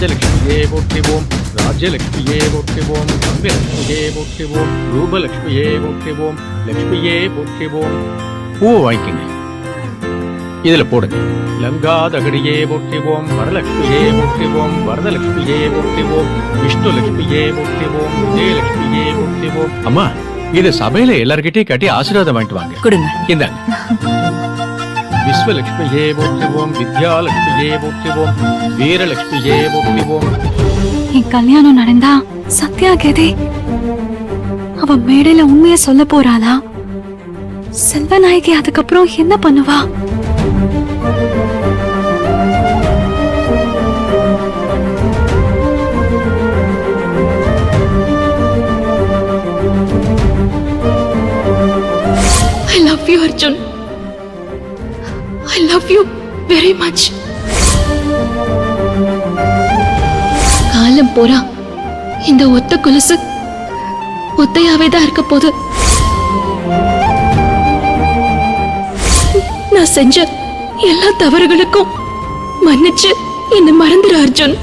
ராஜலட்சுமியே போற்றிவோம், ராஜ்யலட்சுமியே போற்றிவோம், தங்கலட்சுமியே போற்றிவோம், ரூபலட்சுமியே போற்றிவோம், லட்சுமியே போற்றிவோம். பூவை வாங்கிக்கங்க, இதுல போடுங்க. லங்காதகடியே போற்றிவோம், வரலட்சுமியே போற்றிவோம், வரதலட்சுமியே போற்றிவோம், விஷ்ணுலட்சுமியே போற்றிவோம், விஜயலட்சுமியே போற்றிவோம். அம்மா, இது சபையில எல்லார்கிட்டயும் கட்டி ஆசீர்வாதம் வாங்கிட்டு வாங்க. கொடுங்க. இந்தாங்க. விஸ்வலட்சுமியே போற்றிவோம், வித்யாலட்சுமியே போற்றிவோம், வீரலட்சுமியே போற்றிவோம். என் கல்யாணம் நடந்தா சத்யா கேதே அவ மேடையில உண்மைய சொல்ல போறாளா? செல்வநாயகி அதுக்கப்புறம் என்ன பண்ணுவா? I love you, Arjun. I love you very much. காலம் போறா இந்த ஒத்த கொலுசு ஒத்தையாவே தான் இருக்க போது. நான் செஞ்ச எல்லா தவறுகளுக்கும் மன்னிச்சு என்ன மறந்துரு அர்ஜுன்.